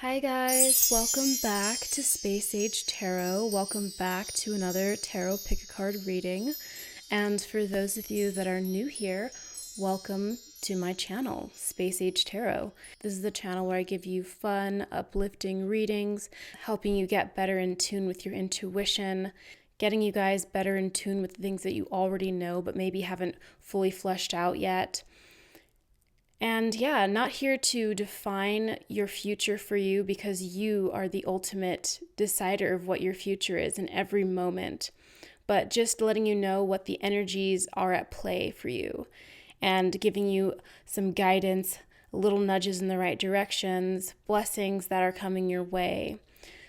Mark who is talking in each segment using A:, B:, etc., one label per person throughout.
A: Hi guys, welcome back to Space Åge Tarot. Welcome back to another tarot pick a card reading. And for those of you that are new here, welcome to my channel, Space Åge Tarot. This is the channel where I give you fun, uplifting readings, helping you get better in tune with your intuition, getting you guys better in tune with things that you already know but maybe haven't fully fleshed out yet. And yeah, not here to define your future for you because you are the ultimate decider of what your future is in every moment, but just letting you know what the energies are at play for you and giving you some guidance, little nudges in the right directions, blessings that are coming your way.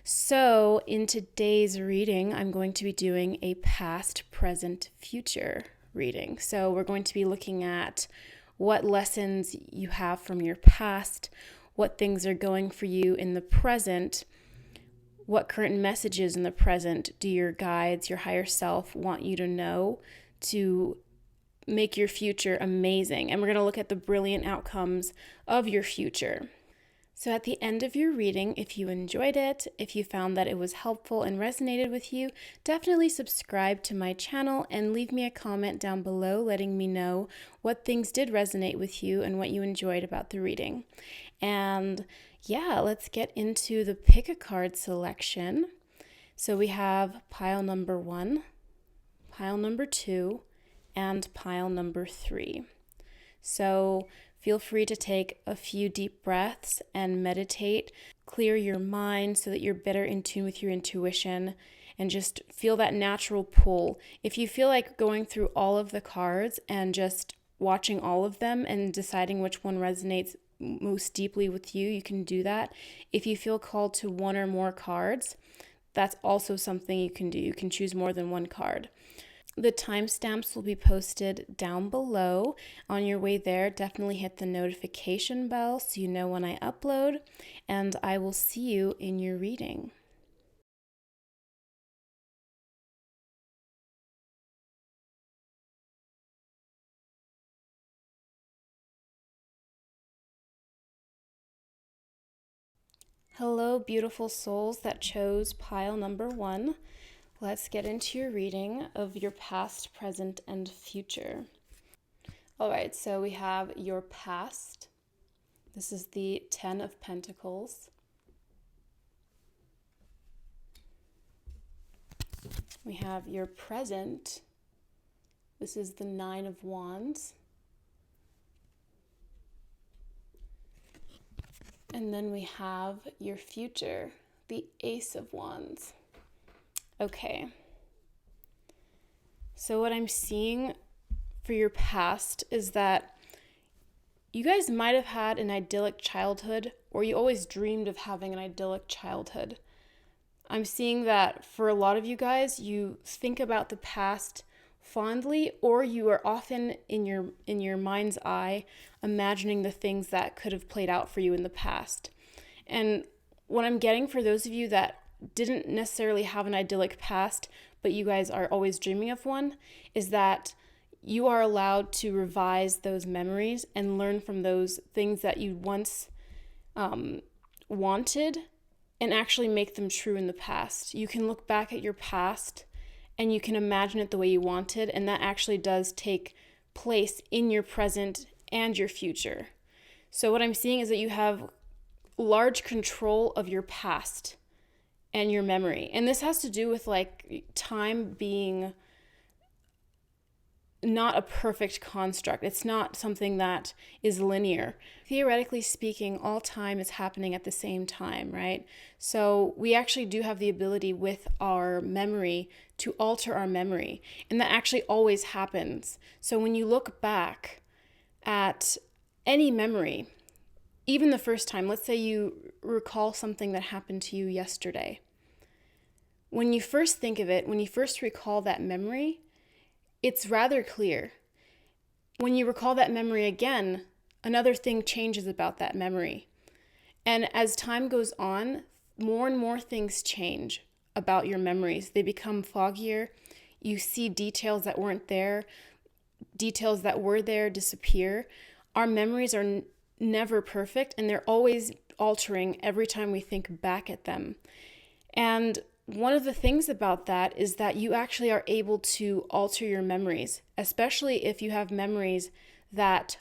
A: So in today's reading, I'm going to be doing a past, present, future reading. So we're going to be looking at what lessons you have from your past, what things are going for you in the present, what current messages in the present do your guides, your higher self want you to know to make your future amazing. And we're going to look at the brilliant outcomes of your future. So at the end of your reading, if you enjoyed it, if you found that it was helpful and resonated with you, definitely subscribe to my channel and leave me a comment down below letting me know what things did resonate with you and what you enjoyed about the reading. And yeah, let's get into the pick a card selection. So we have pile number 1, pile number 2, and pile number 3. So feel free to take a few deep breaths and meditate, clear your mind so that you're better in tune with your intuition and just feel that natural pull. If you feel like going through all of the cards and just watching all of them and deciding which one resonates most deeply with you, you can do that. If you feel called to one or more cards, that's also something you can do. You can choose more than one card. The timestamps will be posted down below. On your way there, definitely hit the notification bell so you know when I upload, and I will see you in your reading. Hello, beautiful souls that chose pile number 1. Let's get into your reading of your past, present, and future. All right, so we have your past. This is the 10 of Pentacles. We have your present. This is the 9 of Wands. And then we have your future, the Ace of Wands. Okay. So what I'm seeing for your past is that you guys might have had an idyllic childhood, or you always dreamed of having an idyllic childhood. I'm seeing that for a lot of you guys, you think about the past fondly, or you are often in your mind's eye imagining the things that could have played out for you in the past. And what I'm getting for those of you that didn't necessarily have an idyllic past, but you guys are always dreaming of one, is that you are allowed to revise those memories and learn from those things that you once wanted and actually make them true in the past. You can look back at your past and you can imagine it the way you wanted, and that actually does take place in your present and your future. So what I'm seeing is that you have large control of your past and your memory. And this has to do with like time being not a perfect construct. It's not something that is linear. Theoretically speaking, all time is happening at the same time, right? So we actually do have the ability with our memory to alter our memory, and that actually always happens. So when you look back at any memory, even the first time, let's say you recall something that happened to you yesterday. When you first think of it, when you first recall that memory, it's rather clear. When you recall that memory again, another thing changes about that memory. And as time goes on, more and more things change about your memories. They become foggier. You see details that weren't there. Details that were there disappear. Our memories are never perfect, and they're always altering every time we think back at them. And one of the things about that is that you actually are able to alter your memories, especially if you have memories that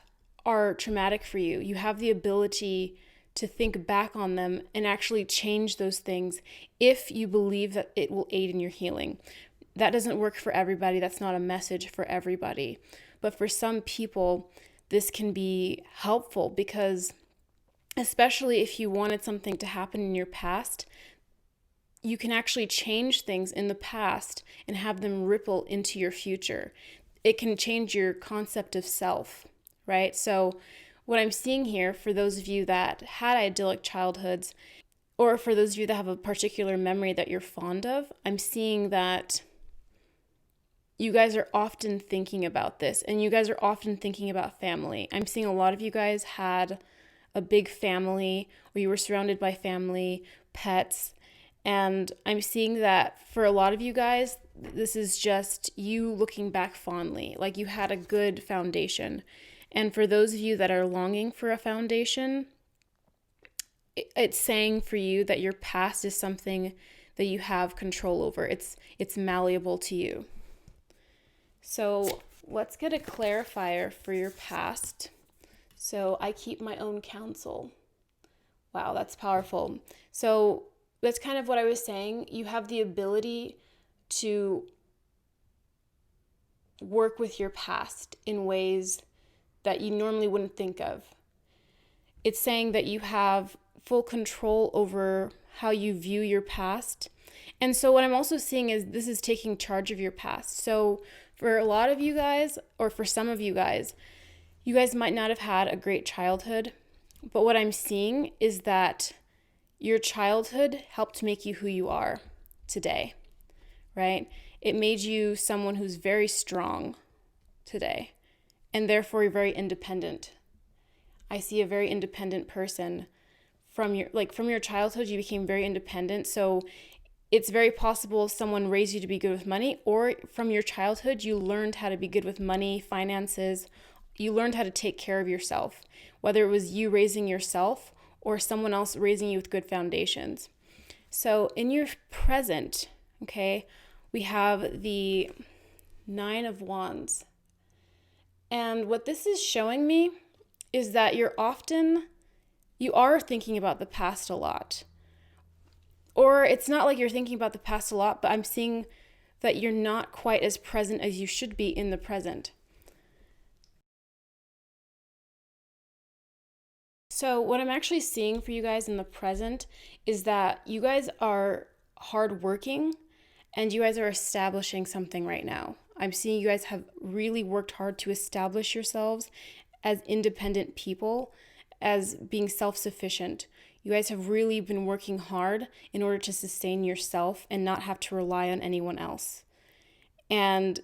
A: are traumatic for you. You have the ability to think back on them and actually change those things if you believe that it will aid in your healing. That doesn't work for everybody. That's not a message for everybody. But for some people, this can be helpful because, especially if you wanted something to happen in your past, you can actually change things in the past and have them ripple into your future. It can change your concept of self, right? So what I'm seeing here, for those of you that had idyllic childhoods, or for those of you that have a particular memory that you're fond of, I'm seeing that you guys are often thinking about this, and you guys are often thinking about family. I'm seeing a lot of you guys had a big family, or you were surrounded by family, pets, and I'm seeing that for a lot of you guys, this is just you looking back fondly, like you had a good foundation. And for those of you that are longing for a foundation, it's saying for you that your past is something that you have control over. It's malleable to you. So let's get a clarifier for your past. So I keep my own counsel. Wow, that's powerful. So that's kind of what I was saying. You have the ability to work with your past in ways that you normally wouldn't think of. It's saying that you have full control over how you view your past. And so what I'm also seeing is this is taking charge of your past. So for a lot of you guys, or for some of you guys might not have had a great childhood, but what I'm seeing is that your childhood helped make you who you are today, right? It made you someone who's very strong today, and therefore you're very independent. I see a very independent person. From your childhood, you became very independent. So it's very possible someone raised you to be good with money, or from your childhood, you learned how to be good with money, finances. You learned how to take care of yourself, whether it was you raising yourself or someone else raising you with good foundations. So in your present, okay, we have the 9 of Wands. And what this is showing me is that you are thinking about the past a lot. Or it's not like you're thinking about the past a lot, but I'm seeing that you're not quite as present as you should be in the present. So what I'm actually seeing for you guys in the present is that you guys are hardworking and you guys are establishing something right now. I'm seeing you guys have really worked hard to establish yourselves as independent people, as being self-sufficient. You guys have really been working hard in order to sustain yourself and not have to rely on anyone else. And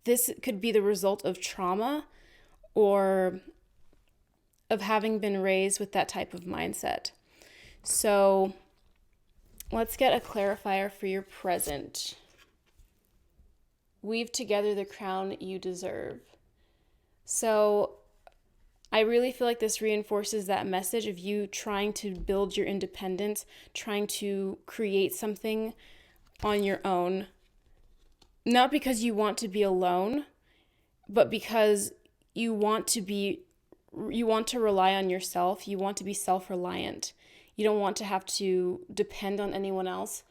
A: this could be the result of trauma or of having been raised with that type of mindset. So let's get a clarifier for your present. Weave together the crown you deserve. So I really feel like this reinforces that message of you trying to build your independence, trying to create something on your own. Not because you want to be alone, but because you want to rely on yourself. You want to be self-reliant. You don't want to have to depend on anyone else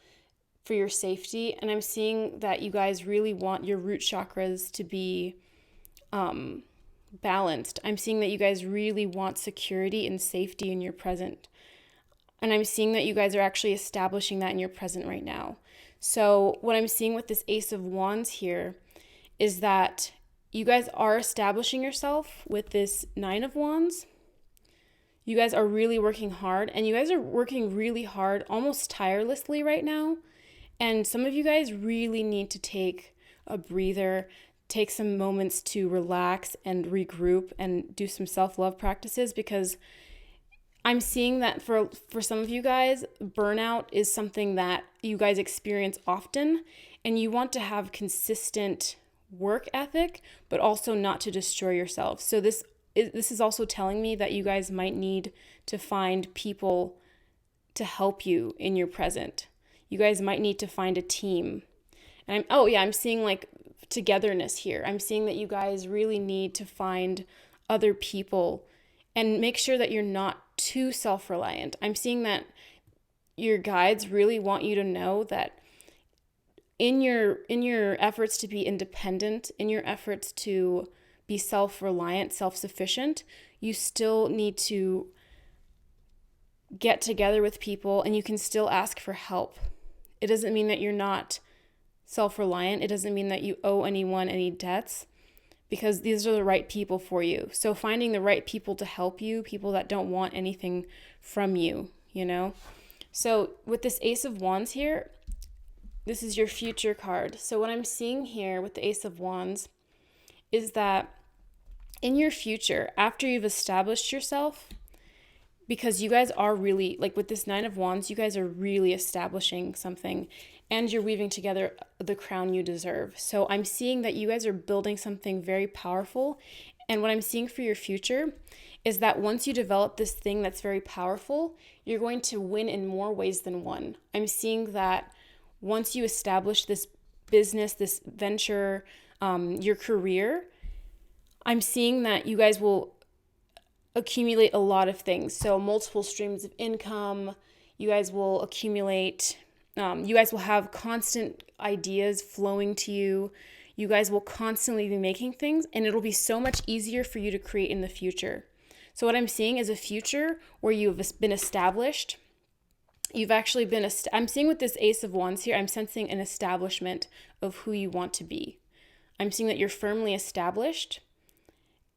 A: for your safety. And I'm seeing that you guys really want your root chakras to be balanced. I'm seeing that you guys really want security and safety in your present. And I'm seeing that you guys are actually establishing that in your present right now. So what I'm seeing with this Ace of Wands here is that you guys are establishing yourself with this 9 of Wands. You guys are really working hard, and you guys are working really hard, almost tirelessly right now. And some of you guys really need to take a breather, take some moments to relax and regroup and do some self-love practices, because I'm seeing that for some of you guys, burnout is something that you guys experience often, and you want to have consistent work ethic, but also not to destroy yourself. So this this is also telling me that you guys might need to find people to help you in your present. You guys might need to find a team. And I'm seeing like togetherness here. I'm seeing that you guys really need to find other people and make sure that you're not too self-reliant. I'm seeing that your guides really want you to know that in your efforts to be independent, in your efforts to be self-reliant, self-sufficient, you still need to get together with people, and you can still ask for help. It doesn't mean that you're not self-reliant. It doesn't mean that you owe anyone any debts, because these are the right people for you. So finding the right people to help you, people that don't want anything from you, you know? So with this Ace of Wands here, this is your future card. So what I'm seeing here with the Ace of Wands is that in your future, after you've established yourself, because you guys are really, like with this Nine of Wands, you guys are really establishing something, and you're weaving together the crown you deserve. So I'm seeing that you guys are building something very powerful. And what I'm seeing for your future is that once you develop this thing that's very powerful, you're going to win in more ways than one. I'm seeing that once you establish this business, this venture, your career, I'm seeing that you guys will accumulate a lot of things. So multiple streams of income, you guys will accumulate, you guys will have constant ideas flowing to you. You guys will constantly be making things, and it'll be so much easier for you to create in the future. So what I'm seeing is a future where you've been established. You've actually been, I'm seeing with this Ace of Wands here, I'm sensing an establishment of who you want to be. I'm seeing that you're firmly established.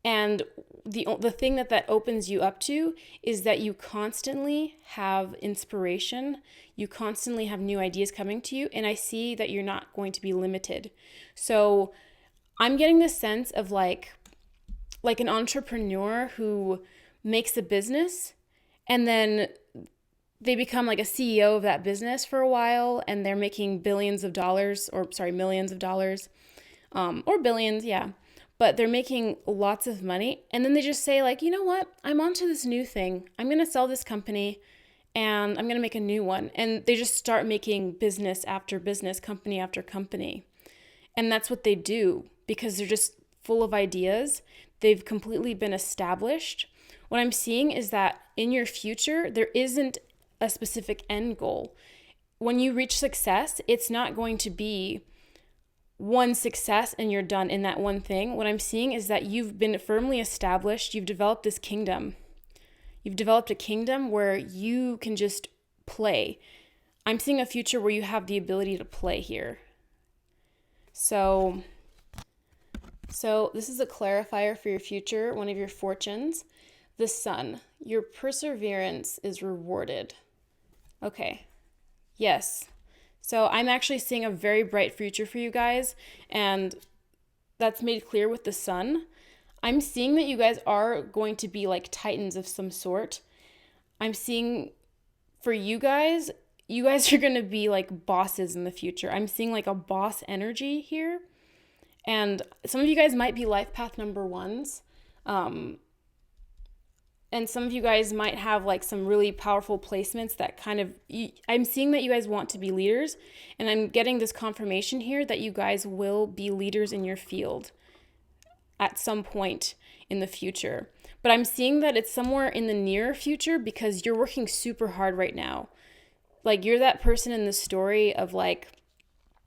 A: And the thing that opens you up to is that you constantly have inspiration. You constantly have new ideas coming to you. And I see that you're not going to be limited. So I'm getting this sense of like an entrepreneur who makes a business and then they become like a CEO of that business for a while, and they're making millions of dollars, or billions, yeah. But they're making lots of money, and then they just say like, you know what? I'm onto this new thing. I'm going to sell this company, and I'm going to make a new one. And they just start making business after business, company after company. And that's what they do because they're just full of ideas. They've completely been established. What I'm seeing is that in your future, there isn't a specific end goal. When you reach success, it's not going to be one success and you're done in that one thing. What I'm seeing is that you've been firmly established. You've developed this kingdom. You've developed a kingdom where you can just play. I'm seeing a future where you have the ability to play here. So this is a clarifier for your future, one of your fortunes. The Sun, your perseverance is rewarded. Okay, yes. So I'm actually seeing a very bright future for you guys, and that's made clear with the Sun. I'm seeing that you guys are going to be like titans of some sort. I'm seeing for you guys are going to be like bosses in the future. I'm seeing like a boss energy here. And some of you guys might be life path number ones. And some of you guys might have like some really powerful placements that kind of, I'm seeing that you guys want to be leaders, and I'm getting this confirmation here that you guys will be leaders in your field at some point in the future. But I'm seeing that it's somewhere in the near future because you're working super hard right now. Like you're that person in the story of like,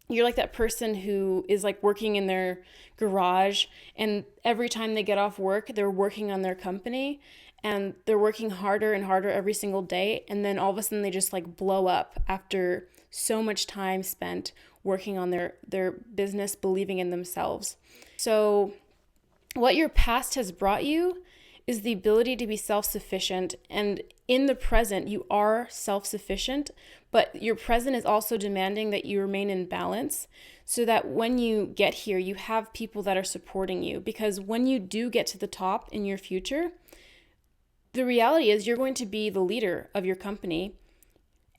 A: you're like that person who is like working in their garage, and every time they get off work, they're working on their company. And they're working harder and harder every single day. And then all of a sudden they just like blow up after so much time spent working on their business, believing in themselves. So what your past has brought you is the ability to be self-sufficient. And in the present, you are self-sufficient, but your present is also demanding that you remain in balance so that when you get here, you have people that are supporting you. Because when you do get to the top in your future, the reality is you're going to be the leader of your company,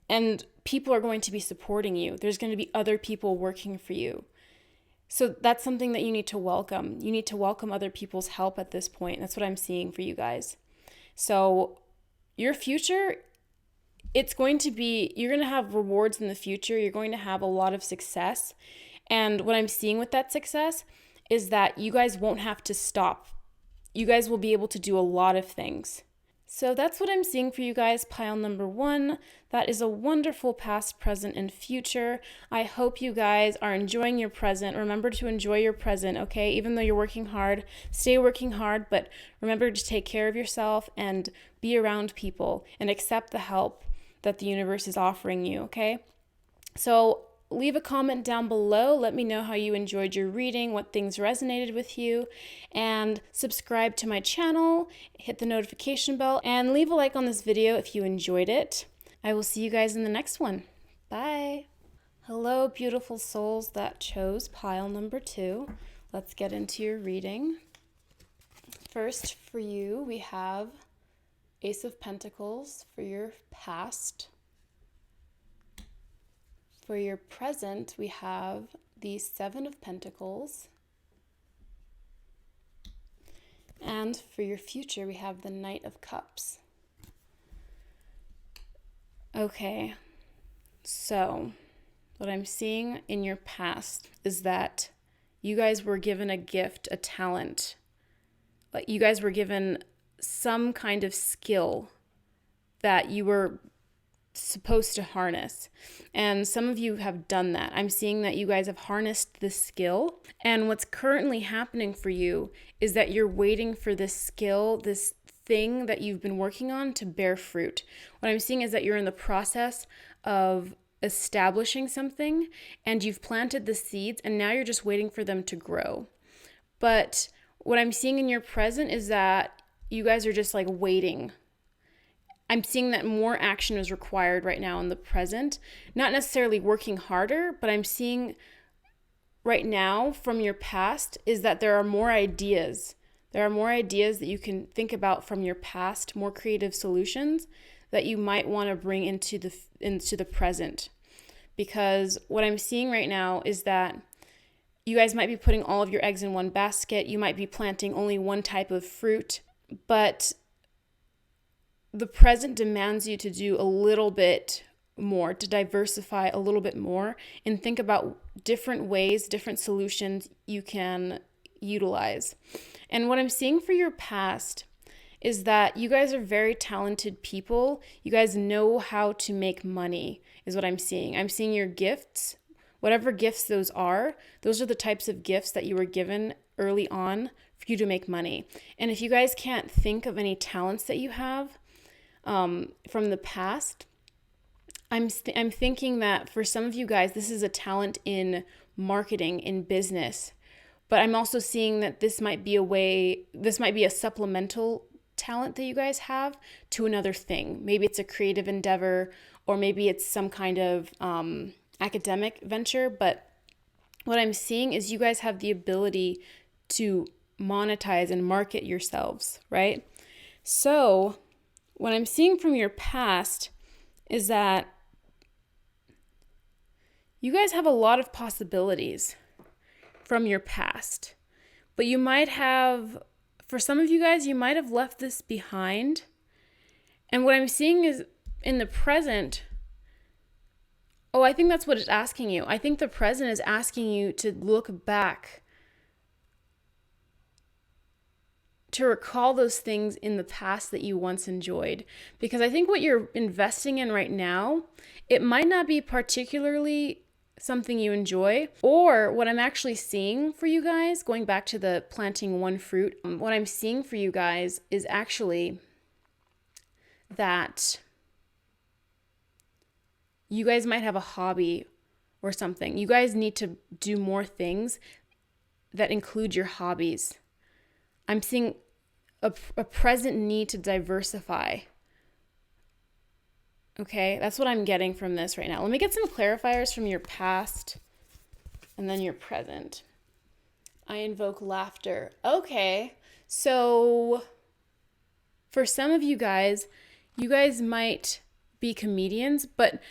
A: and people are going to be supporting you. There's going to be other people working for you. So that's something that you need to welcome. You need to welcome other people's help at this point. That's what I'm seeing for you guys. So your future, it's going to be, you're going to have rewards in the future. You're going to have a lot of success. And what I'm seeing with that success is that you guys won't have to stop. You guys will be able to do a lot of things. So that's what I'm seeing for you guys, pile number 1. That is a wonderful past, present, and future. I hope you guys are enjoying your present. Remember to enjoy your present, okay? Even though you're working hard, stay working hard, but remember to take care of yourself and be around people and accept the help that the universe is offering you, okay? So leave a comment down below. Let me know how you enjoyed your reading, what things resonated with you, and subscribe to my channel, hit the notification bell, and leave a like on this video if you enjoyed it. I will see you guys in the next one. Bye. Hello, beautiful souls that chose pile number 2. Let's get into your reading. First, for you, we have Ace of Pentacles for your past. For your present, we have the 7 of Pentacles. And for your future, we have the Knight of Cups. Okay, so what I'm seeing in your past is that you guys were given a gift, a talent. Like you guys were given some kind of skill that you were supposed to harness. And some of you have done that. I'm seeing that you guys have harnessed this skill. And what's currently happening for you is that you're waiting for this skill, this thing that you've been working on to bear fruit. What I'm seeing is that you're in the process of establishing something and you've planted the seeds and now you're just waiting for them to grow. But what I'm seeing in your present is that you guys are just like waiting. I'm seeing that more action is required right now in the present. Not necessarily working harder, but I'm seeing right now from your past is that there are more ideas. There are more ideas that you can think about from your past, more creative solutions that you might want to bring into the present. Because what I'm seeing right now is that you guys might be putting all of your eggs in one basket. You might be planting only one type of fruit, but the present demands you to do a little bit more, to diversify a little bit more and think about different ways, different solutions you can utilize. And what I'm seeing for your past is that you guys are very talented people. You guys know how to make money is what I'm seeing. I'm seeing your gifts, whatever gifts those are the types of gifts that you were given early on for you to make money. And if you guys can't think of any talents that you have from the past, I'm thinking that for some of you guys, this is a talent in marketing, in business. But I'm also seeing that this might be a supplemental talent that you guys have to another thing. Maybe it's a creative endeavor, or maybe it's some kind of academic venture. But what I'm seeing is you guys have the ability to monetize and market yourselves, right? So what I'm seeing from your past is that you guys have a lot of possibilities from your past, but you might have, for some of you guys, you might have left this behind. And what I'm seeing is in the present, I think that's what it's asking you. I think the present is asking you to look back, to recall those things in the past that you once enjoyed. Because I think what you're investing in right now, it might not be particularly something you enjoy, or what I'm actually seeing for you guys, going back to the planting one fruit, what I'm seeing for you guys is actually that you guys might have a hobby or something. You guys need to do more things that include your hobbies. I'm seeing a present need to diversify. Okay, that's what I'm getting from this right now. Let me get some clarifiers from your past and then your present. I invoke laughter. Okay, so for some of you guys might be comedians, but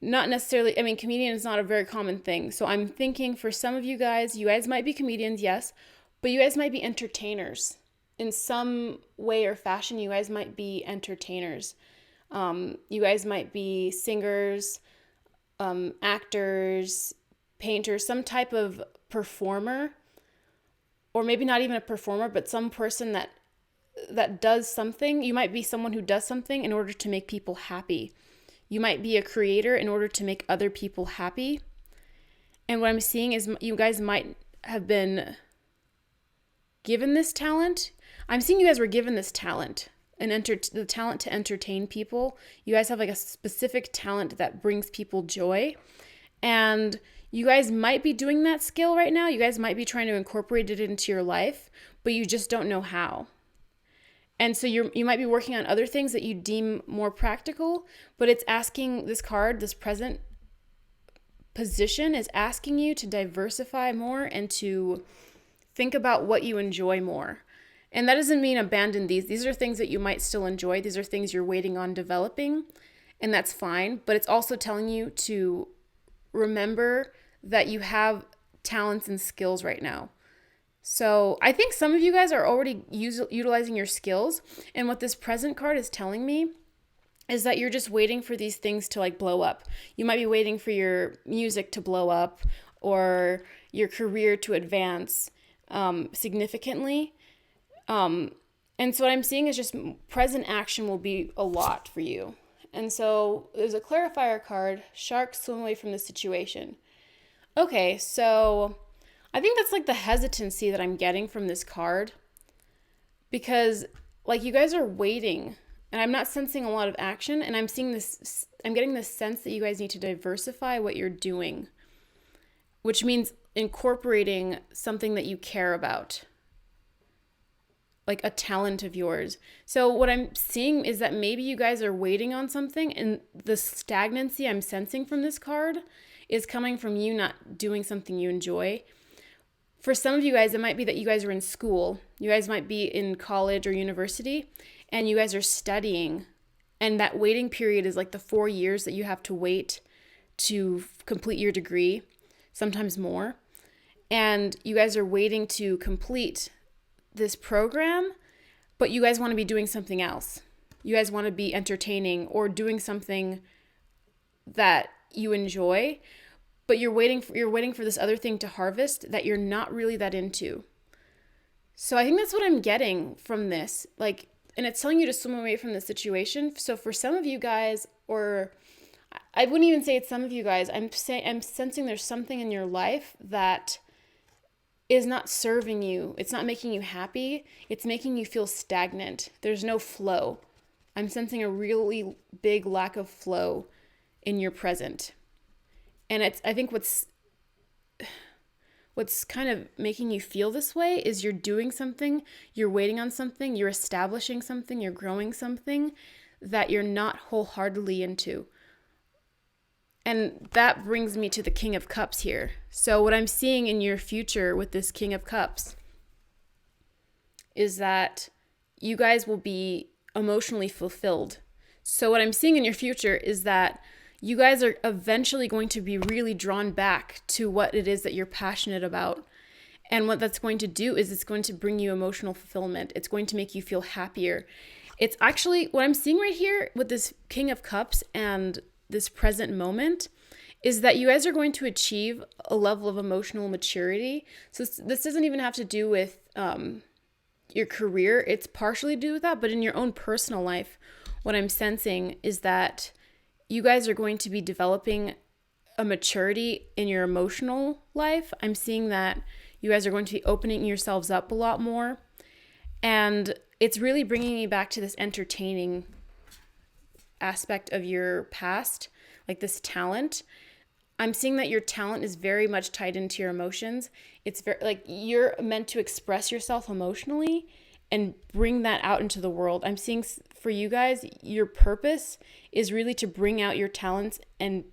A: not necessarily, I mean, comedian is not a very common thing. So I'm thinking for some of you guys might be comedians, yes, but you guys might be entertainers. In some way or fashion, you guys might be entertainers. You guys might be singers, actors, painters, some type of performer, or maybe not even a performer, but some person that does something. You might be someone who does something in order to make people happy. You might be a creator in order to make other people happy. And what I'm seeing is you guys might have been given this talent. I'm seeing you guys were given this talent, the talent to entertain people. You guys have like a specific talent that brings people joy. And you guys might be doing that skill right now. You guys might be trying to incorporate it into your life, but you just don't know how. And so you might be working on other things that you deem more practical, but it's asking this card, this present position is asking you to diversify more and to think about what you enjoy more. And that doesn't mean abandon these. These are things that you might still enjoy. These are things you're waiting on developing, and that's fine. But it's also telling you to remember that you have talents and skills right now. So I think some of you guys are already utilizing your skills. And what this present card is telling me is that you're just waiting for these things to like blow up. You might be waiting for your music to blow up or your career to advance significantly. And so what I'm seeing is just present action will be a lot for you. And so there's a clarifier card, shark swim away from the situation. Okay, so I think that's like the hesitancy that I'm getting from this card, because like you guys are waiting and I'm not sensing a lot of action, and I'm getting this sense that you guys need to diversify what you're doing, which means incorporating something that you care about, like a talent of yours. So what I'm seeing is that maybe you guys are waiting on something, and the stagnancy I'm sensing from this card is coming from you not doing something you enjoy. For some of you guys, it might be that you guys are in school. You guys might be in college or university, and you guys are studying. And that waiting period is like the 4 years that you have to wait to complete your degree, sometimes more. And you guys are waiting to complete this program, but you guys want to be doing something else. You guys want to be entertaining or doing something that you enjoy, but you're waiting for this other thing to harvest that you're not really that into. So I think that's what I'm getting from this. Like, and it's telling you to swim away from the situation. So for some of you guys, or I wouldn't even say it's some of you guys, I'm sensing there's something in your life that is not serving you. It's not making you happy. It's making you feel stagnant. There's no flow. I'm sensing a really big lack of flow in your present. And I think what's kind of making you feel this way is you're doing something, you're waiting on something, you're establishing something, you're growing something that you're not wholeheartedly into. And that brings me to the King of Cups here. So what I'm seeing in your future with this King of Cups is that you guys will be emotionally fulfilled. So what I'm seeing in your future is that you guys are eventually going to be really drawn back to what it is that you're passionate about. And what that's going to do is it's going to bring you emotional fulfillment. It's going to make you feel happier. It's actually what I'm seeing right here with this King of Cups and this present moment is that you guys are going to achieve a level of emotional maturity. So this doesn't even have to do with your career. It's partially to do with that, but in your own personal life, what I'm sensing is that you guys are going to be developing a maturity in your emotional life. I'm seeing that you guys are going to be opening yourselves up a lot more. And it's really bringing me back to this entertaining aspect of your past, like this talent. I'm seeing that your talent is very much tied into your emotions. It's very like you're meant to express yourself emotionally and bring that out into the world. I'm seeing for you guys, your purpose is really to bring out your talents and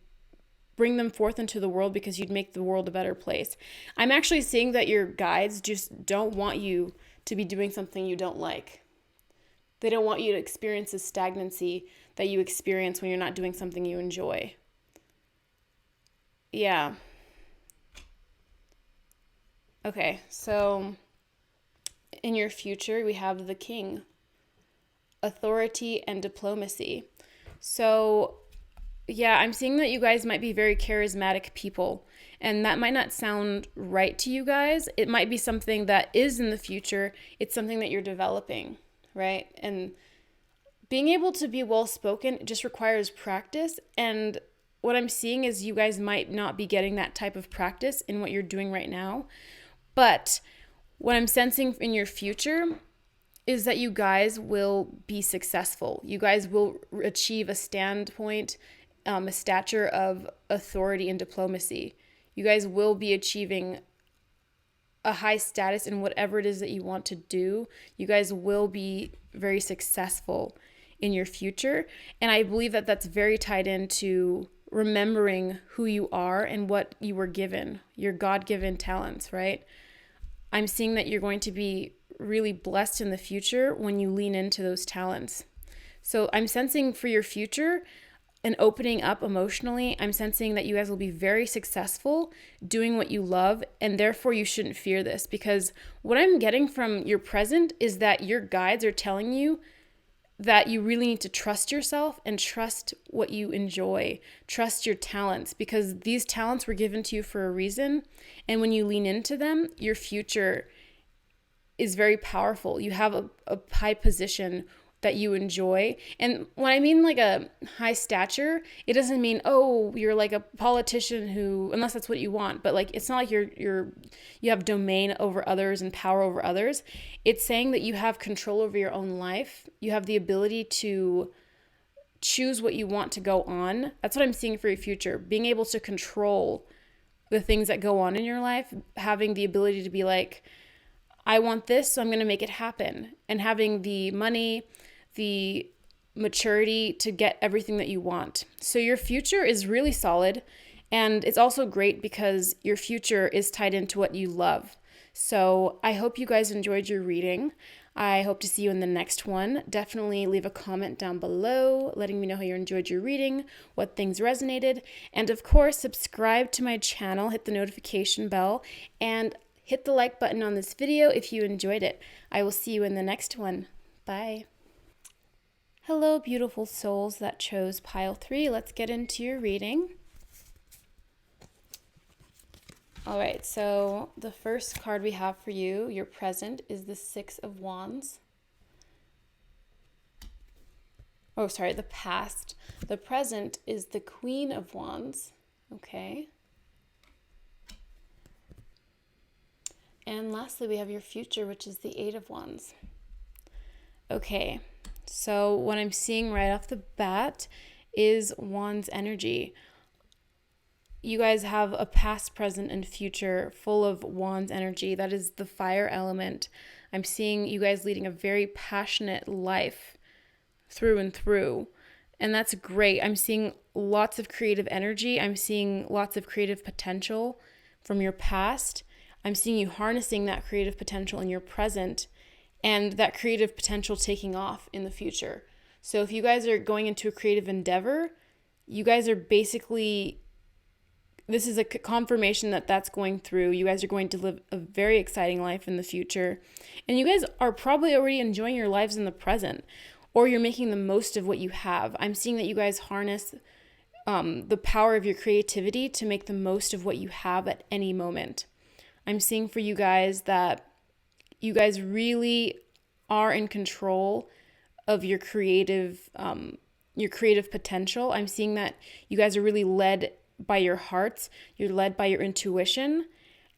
A: bring them forth into the world because you'd make the world a better place. I'm actually seeing that your guides just don't want you to be doing something you don't like. They don't want you to experience the stagnancy that you experience when you're not doing something you enjoy. yeah. Okay, so in your future, we have the King, authority and diplomacy. So, yeah, I'm seeing that you guys might be very charismatic people, and that might not sound right to you guys. It might be something that is in the future. It's something that you're developing, right? And being able to be well spoken just requires practice. And what I'm seeing is you guys might not be getting that type of practice in what you're doing right now. But what I'm sensing in your future is that you guys will be successful. You guys will achieve a standpoint, a stature of authority and diplomacy. You guys will be achieving a high status in whatever it is that you want to do. You guys will be very successful in your future. And I believe that that's very tied into remembering who you are and what you were given, your God-given talents, right? I'm seeing that you're going to be really blessed in the future when you lean into those talents. So I'm sensing for your future and opening up emotionally, I'm sensing that you guys will be very successful doing what you love, and therefore you shouldn't fear this, because what I'm getting from your present is that your guides are telling you that you really need to trust yourself and trust what you enjoy, trust your talents, because these talents were given to you for a reason, and when you lean into them, your future is very powerful. You have a high position that you enjoy. And when I mean like a high stature, it doesn't mean, oh, you're like a politician who, unless that's what you want, but like it's not like you have domain over others and power over others. It's saying that you have control over your own life. You have the ability to choose what you want to go on. That's what I'm seeing for your future. Being able to control the things that go on in your life, having the ability to be like, I want this, so I'm going to make it happen. And having the money, the maturity to get everything that you want. So your future is really solid. And it's also great because your future is tied into what you love. So I hope you guys enjoyed your reading. I hope to see you in the next one. Definitely leave a comment down below letting me know how you enjoyed your reading, what things resonated. And of course, subscribe to my channel, hit the notification bell, and hit the like button on this video if you enjoyed it. I will see you in the next one. Bye. Hello, beautiful souls that chose pile 3. Let's get into your reading. All right, so the first card we have for you, your present, is the Six of Wands. Oh, sorry, the past. The present is the Queen of Wands. Okay. And lastly, we have your future, which is the Eight of Wands. Okay, so what I'm seeing right off the bat is Wands energy. You guys have a past, present, and future full of Wands energy. That is the fire element. I'm seeing you guys leading a very passionate life through and through. And that's great. I'm seeing lots of creative energy. I'm seeing lots of creative potential from your past. I'm seeing you harnessing that creative potential in your present and that creative potential taking off in the future. So if you guys are going into a creative endeavor, you guys are basically, this is a confirmation that that's going through. You guys are going to live a very exciting life in the future. And you guys are probably already enjoying your lives in the present, or you're making the most of what you have. I'm seeing that you guys harness the power of your creativity to make the most of what you have at any moment. I'm seeing for you guys that you guys really are in control of your creative potential. I'm seeing that you guys are really led by your hearts. You're led by your intuition,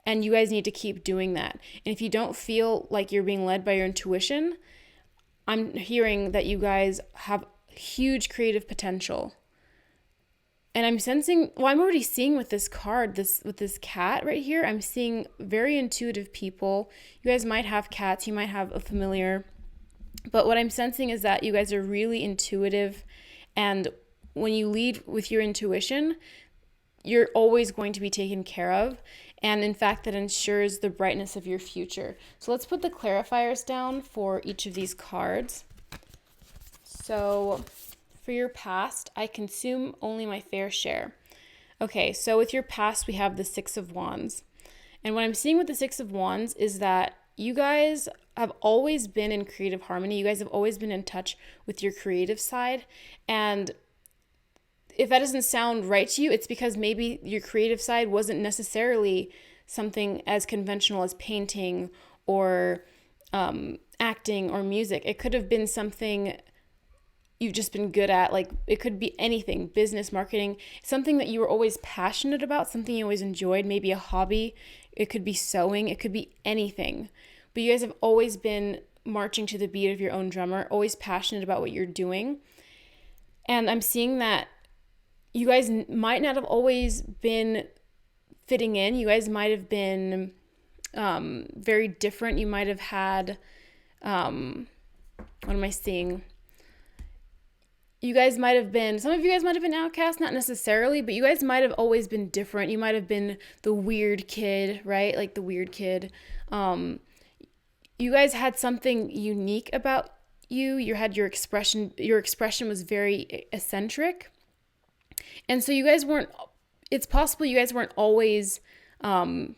A: and you guys need to keep doing that. And if you don't feel like you're being led by your intuition, I'm hearing that you guys have huge creative potential. And I'm sensing, well, I'm already seeing with this card, with this cat right here, I'm seeing very intuitive people. You guys might have cats, you might have a familiar, but what I'm sensing is that you guys are really intuitive, and when you lead with your intuition, you're always going to be taken care of, and in fact, that ensures the brightness of your future. So let's put the clarifiers down for each of these cards. So for your past, I consume only my fair share. Okay, so with your past, we have the Six of Wands. And what I'm seeing with the Six of Wands is that you guys have always been in creative harmony. You guys have always been in touch with your creative side. And if that doesn't sound right to you, it's because maybe your creative side wasn't necessarily something as conventional as painting or acting or music. It could have been something you've just been good at. Like, it could be anything, business, marketing, something that you were always passionate about, something you always enjoyed, maybe a hobby. It could be sewing, it could be anything. But you guys have always been marching to the beat of your own drummer, always passionate about what you're doing. And I'm seeing that you guys might not have always been fitting in. You guys might have been very different. You might have had, what am I seeing? You guys might have been, some of you guys might have been outcasts, not necessarily, but you guys might have always been different. You might have been the weird kid, right? Like the weird kid. You guys had something unique about you. You had your expression was very eccentric. And so you guys weren't, it's possible you guys weren't always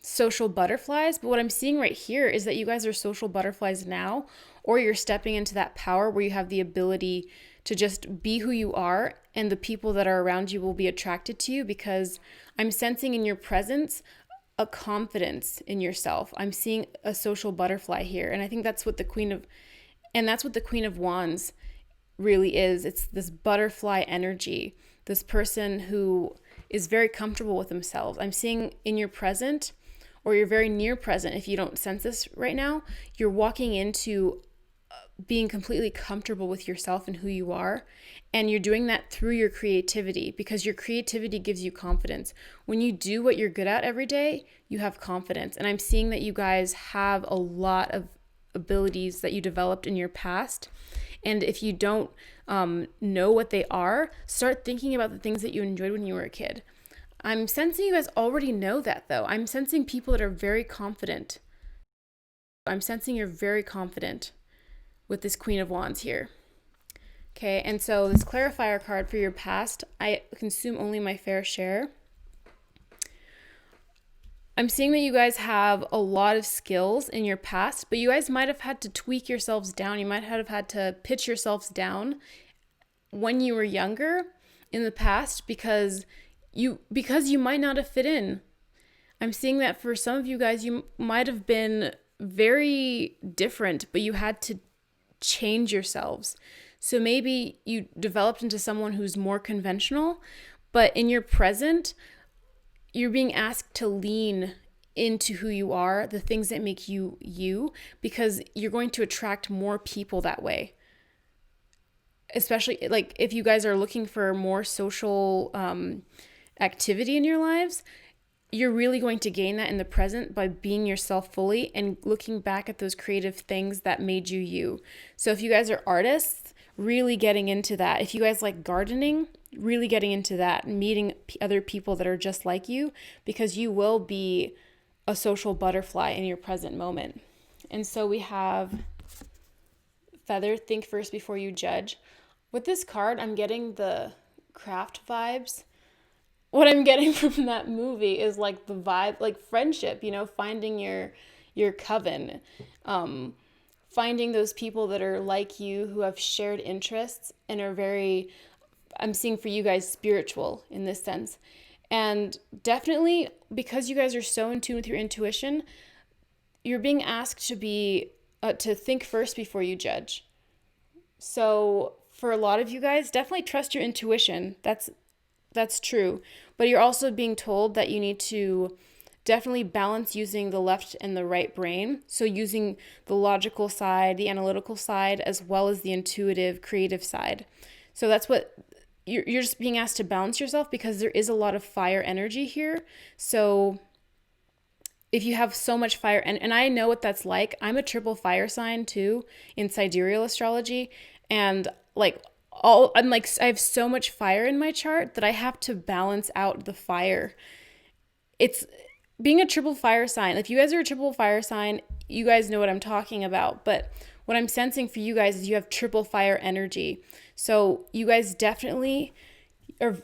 A: social butterflies, but what I'm seeing right here is that you guys are social butterflies now, or you're stepping into that power where you have the ability to just be who you are, and the people that are around you will be attracted to you, because I'm sensing in your presence a confidence in yourself. I'm seeing a social butterfly here, and I think that's what the Queen of Wands really is. It's this butterfly energy, this person who is very comfortable with themselves. I'm seeing in your present, or you're very near present, if you don't sense this right now, you're walking into being completely comfortable with yourself and who you are. And you're doing that through your creativity, because your creativity gives you confidence. When you do what you're good at every day, you have confidence. And I'm seeing that you guys have a lot of abilities that you developed in your past. And if you don't know what they are, start thinking about the things that you enjoyed when you were a kid. I'm sensing you guys already know that, though. I'm sensing people that are very confident. I'm sensing you're very confident with this Queen of Wands here. Okay, and so this clarifier card for your past, I consume only my fair share. I'm seeing that you guys have a lot of skills in your past, but you guys might have had to tweak yourselves down. You might have had to pitch yourselves down when you were younger in the past, because you might not have fit in. I'm seeing that for some of you guys, you might have been very different, but you had to change yourselves. So maybe you developed into someone who's more conventional, but in your present, you're being asked to lean into who you are, the things that make you you, because you're going to attract more people that way. Especially like if you guys are looking for more social activity in your lives, you're really going to gain that in the present by being yourself fully and looking back at those creative things that made you you. So if you guys are artists, really getting into that. If you guys like gardening, really getting into that, meeting other people that are just like you, because you will be a social butterfly in your present moment. And so we have Feather, think first before you judge. With this card, I'm getting the craft vibes. What I'm getting from that movie is like the vibe, like friendship, finding your coven, finding those people that are like you, who have shared interests and are very, I'm seeing for you guys, spiritual in this sense. And definitely, because you guys are so in tune with your intuition, you're being asked to be, to think first before you judge. So for a lot of you guys, definitely trust your intuition. That's true. But you're also being told that you need to definitely balance using the left and the right brain. So using the logical side, the analytical side, as well as the intuitive, creative side. So that's what you're just being asked to balance yourself, because there is a lot of fire energy here. So if you have so much fire, and I know what that's like. I'm a triple fire sign too in sidereal astrology. And I have so much fire in my chart that I have to balance out the fire. It's being a triple fire sign. If you guys are a triple fire sign, you guys know what I'm talking about. But what I'm sensing for you guys is you have triple fire energy. So you guys definitely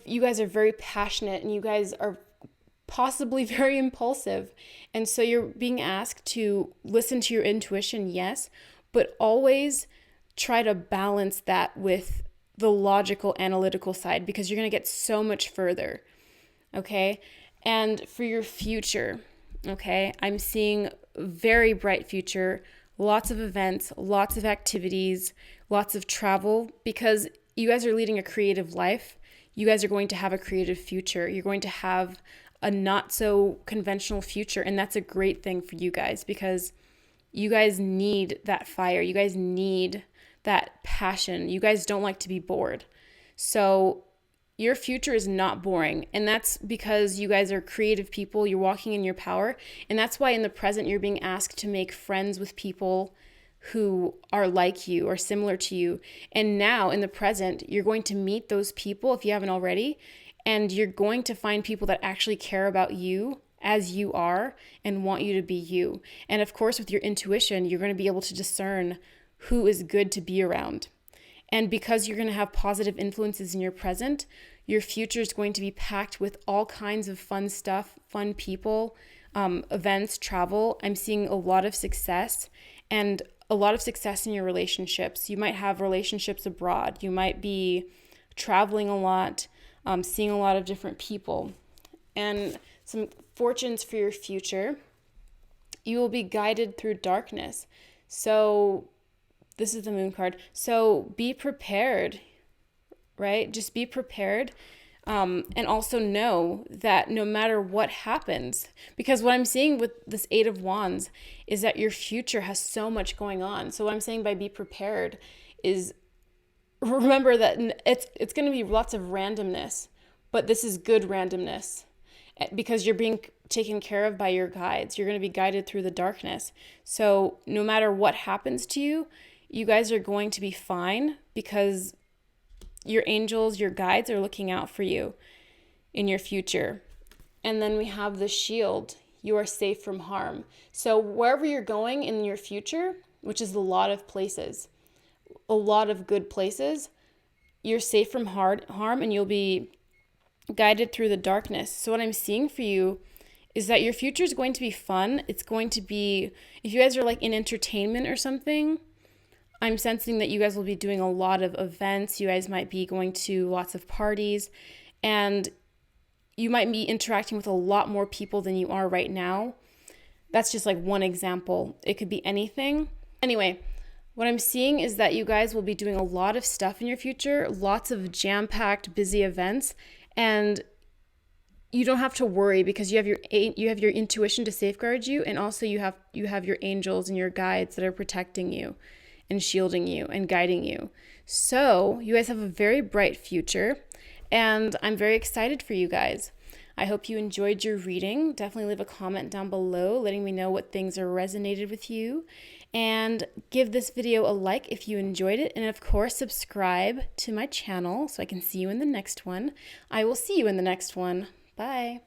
A: you guys are very passionate, and you guys are possibly very impulsive. And so you're being asked to listen to your intuition, yes, but always try to balance that with the logical, analytical side, because you're going to get so much further. Okay? And for your future, okay, I'm seeing a very bright future, lots of events, lots of activities, lots of travel, because you guys are leading a creative life. You guys are going to have a creative future. You're going to have a not so conventional future. And that's a great thing for you guys, because you guys need that fire. You guys need that passion. You guys don't like to be bored. So your future is not boring. And that's because you guys are creative people. You're walking in your power. And that's why in the present, you're being asked to make friends with people who are like you or similar to you. And now in the present, you're going to meet those people if you haven't already. And you're going to find people that actually care about you as you are and want you to be you. And of course, with your intuition, you're going to be able to discern who is good to be around. And because you're going to have positive influences in your present, your future is going to be packed with all kinds of fun stuff, fun people, events, travel. I'm seeing a lot of success, and a lot of success in your relationships. You might have relationships abroad. You might be traveling a lot, seeing a lot of different people. And some fortunes for your future. You will be guided through darkness. So this is the moon card. So be prepared, right? Just be prepared. And also know that no matter what happens, because what I'm seeing with this Eight of Wands is that your future has so much going on. So what I'm saying by be prepared is remember that it's going to be lots of randomness, but this is good randomness, because you're being taken care of by your guides. You're going to be guided through the darkness. So no matter what happens to you, you guys are going to be fine, because your angels, your guides are looking out for you in your future. And then we have the shield. You are safe from harm. So wherever you're going in your future, which is a lot of places, a lot of good places, you're safe from harm, and you'll be guided through the darkness. So what I'm seeing for you is that your future is going to be fun. It's going to be, if you guys are like in entertainment or something, I'm sensing that you guys will be doing a lot of events. You guys might be going to lots of parties, and you might be interacting with a lot more people than you are right now. That's just like one example. It could be anything. Anyway, what I'm seeing is that you guys will be doing a lot of stuff in your future, lots of jam-packed, busy events, and you don't have to worry, because you have your intuition to safeguard you, and also you have your angels and your guides that are protecting you and shielding you and guiding you. So you guys have a very bright future, and I'm very excited for you guys. I hope you enjoyed your reading. Definitely leave a comment down below letting me know what things are resonated with you, and give this video a like if you enjoyed it, and of course subscribe to my channel so I can see you in the next one. I will see you in the next one. Bye.